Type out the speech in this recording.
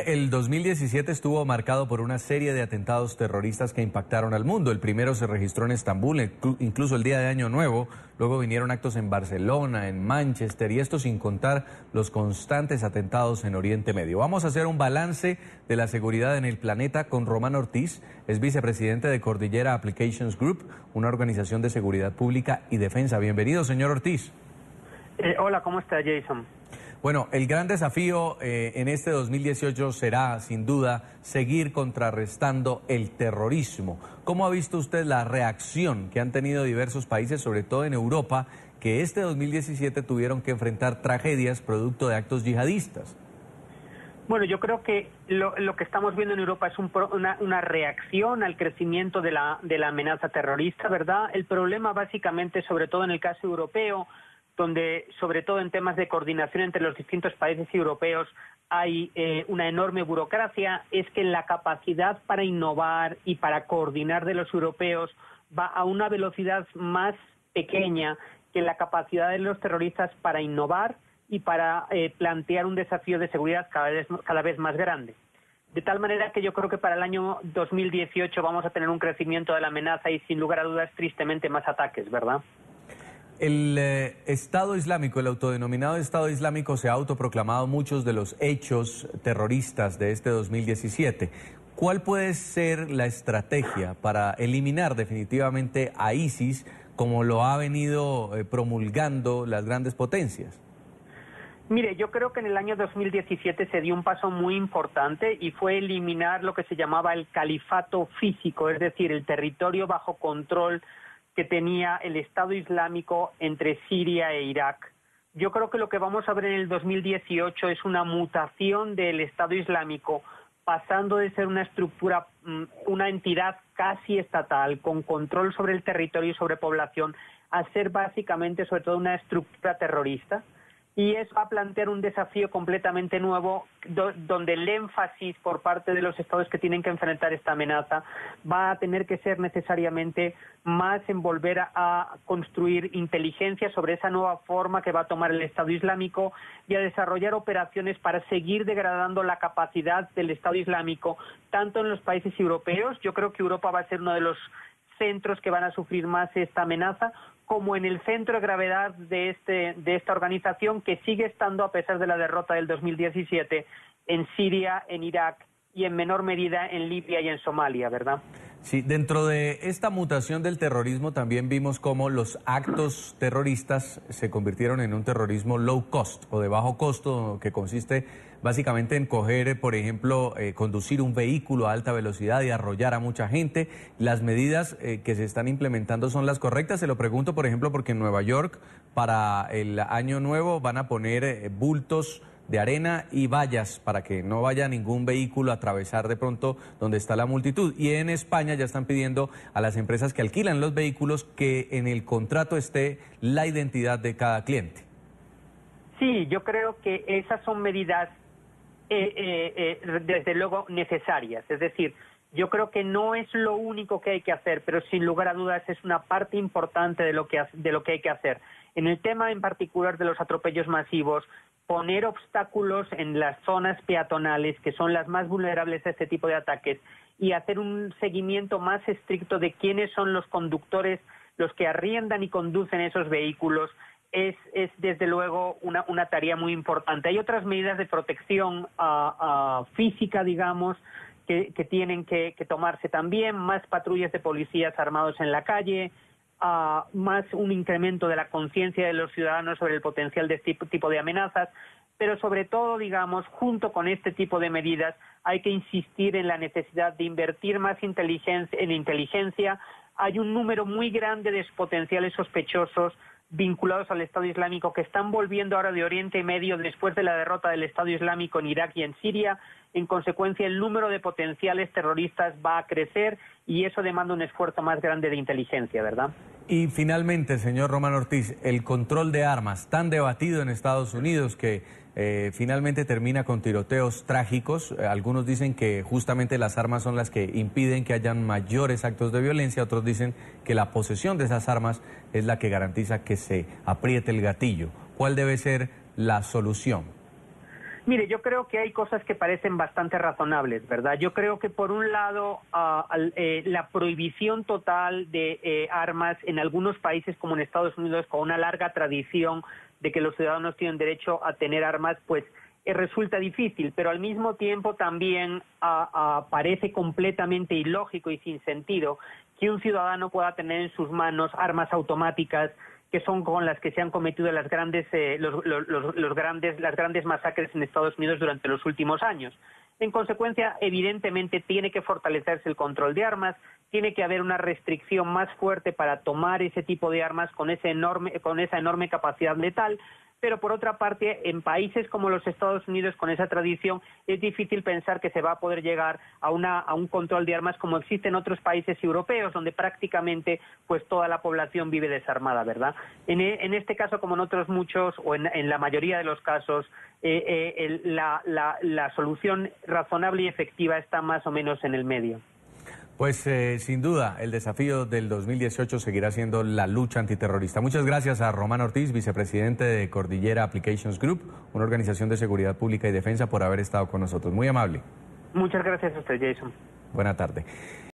El 2017 estuvo marcado por una serie de atentados terroristas que impactaron al mundo. El primero se registró en Estambul, incluso el día de Año Nuevo. Luego vinieron actos en Barcelona, en Manchester, y esto sin contar los constantes atentados en Oriente Medio. Vamos a hacer un balance de la seguridad en el planeta con Román Ortiz, es vicepresidente de Cordillera Applications Group, una organización de seguridad pública y defensa. Bienvenido, señor Ortiz. Hola, ¿cómo está, Jason? Bueno, el gran desafío en este 2018 será, sin duda, seguir contrarrestando el terrorismo. ¿Cómo ha visto usted la reacción que han tenido diversos países, sobre todo en Europa, que este 2017 tuvieron que enfrentar tragedias producto de actos yihadistas? Bueno, yo creo que lo que estamos viendo en Europa es una reacción al crecimiento de la amenaza terrorista, ¿verdad? El problema básicamente, sobre todo en el caso europeo, donde sobre todo en temas de coordinación entre los distintos países europeos hay una enorme burocracia, es que la capacidad para innovar y para coordinar de los europeos va a una velocidad más pequeña que la capacidad de los terroristas para innovar y para plantear un desafío de seguridad cada vez más grande. De tal manera que yo creo que para el año 2018 vamos a tener un crecimiento de la amenaza y sin lugar a dudas tristemente más ataques, ¿verdad? El Estado Islámico, el autodenominado Estado Islámico, se ha autoproclamado muchos de los hechos terroristas de este 2017. ¿Cuál puede ser la estrategia para eliminar definitivamente a ISIS como lo ha venido promulgando las grandes potencias? Mire, yo creo que en el año 2017 se dio un paso muy importante y fue eliminar lo que se llamaba el califato físico, es decir, el territorio bajo control que tenía el Estado Islámico entre Siria e Irak. Yo creo que lo que vamos a ver en el 2018 es una mutación del Estado Islámico, pasando de ser una estructura, una entidad casi estatal, con control sobre el territorio y sobre población, a ser básicamente, sobre todo, una estructura terrorista. Y eso va a plantear un desafío completamente nuevo, donde el énfasis por parte de los estados que tienen que enfrentar esta amenaza va a tener que ser necesariamente más en volver a construir inteligencia sobre esa nueva forma que va a tomar el Estado Islámico y a desarrollar operaciones para seguir degradando la capacidad del Estado Islámico, tanto en los países europeos. Yo creo que Europa va a ser uno de los centros que van a sufrir más esta amenaza, como en el centro de gravedad de esta organización, que sigue estando, a pesar de la derrota del 2017, en Siria, en Irak y en menor medida en Libia y en Somalia, ¿verdad? Sí, dentro de esta mutación del terrorismo también vimos cómo los actos terroristas se convirtieron en un terrorismo low cost o de bajo costo, que consiste básicamente en coger, por ejemplo, conducir un vehículo a alta velocidad y arrollar a mucha gente. Las medidas que se están implementando son las correctas. Se lo pregunto, por ejemplo, porque en Nueva York para el Año Nuevo van a poner bultos de arena y vallas para que no vaya ningún vehículo a atravesar de pronto donde está la multitud. Y en España ya están pidiendo a las empresas que alquilan los vehículos que en el contrato esté la identidad de cada cliente. Sí, yo creo que esas son medidas desde luego necesarias. Es decir, yo creo que no es lo único que hay que hacer, pero sin lugar a dudas es una parte importante de lo que hay que hacer. En el tema en particular de los atropellos masivos, poner obstáculos en las zonas peatonales, que son las más vulnerables a este tipo de ataques, y hacer un seguimiento más estricto de quiénes son los conductores, los que arriendan y conducen esos vehículos, es desde luego una tarea muy importante. Hay otras medidas de protección física, digamos, que tienen que tomarse también, más patrullas de policías armados en la calle, más un incremento de la conciencia de los ciudadanos sobre el potencial de este tipo de amenazas, pero sobre todo, digamos, junto con este tipo de medidas hay que insistir en la necesidad de invertir más en inteligencia. Hay un número muy grande de potenciales sospechosos vinculados al Estado Islámico que están volviendo ahora de Oriente Medio después de la derrota del Estado Islámico en Irak y en Siria. En consecuencia, el número de potenciales terroristas va a crecer y eso demanda un esfuerzo más grande de inteligencia, ¿verdad? Y finalmente, señor Román Ortiz, el control de armas, tan debatido en Estados Unidos que finalmente termina con tiroteos trágicos. Algunos dicen que justamente las armas son las que impiden que hayan mayores actos de violencia, otros dicen que la posesión de esas armas es la que garantiza que se apriete el gatillo. ¿Cuál debe ser la solución? Mire, yo creo que hay cosas que parecen bastante razonables, ¿verdad? Yo creo que por un lado la prohibición total de armas en algunos países como en Estados Unidos, con una larga tradición de que los ciudadanos tienen derecho a tener armas, pues resulta difícil, pero al mismo tiempo también parece completamente ilógico y sin sentido que un ciudadano pueda tener en sus manos armas automáticas que son con las que se han cometido las grandes masacres en Estados Unidos durante los últimos años. En consecuencia, evidentemente tiene que fortalecerse el control de armas, tiene que haber una restricción más fuerte para tomar ese tipo de armas con esa enorme capacidad letal. Pero por otra parte, en países como los Estados Unidos, con esa tradición, es difícil pensar que se va a poder llegar a un control de armas como existe en otros países europeos, donde prácticamente pues toda la población vive desarmada, ¿verdad? En este caso, como en otros muchos, o en la mayoría de los casos, la solución razonable y efectiva está más o menos en el medio. Pues sin duda, el desafío del 2018 seguirá siendo la lucha antiterrorista. Muchas gracias a Román Ortiz, vicepresidente de Cordillera Applications Group, una organización de seguridad pública y defensa, por haber estado con nosotros. Muy amable. Muchas gracias a usted, Jason. Buena tarde.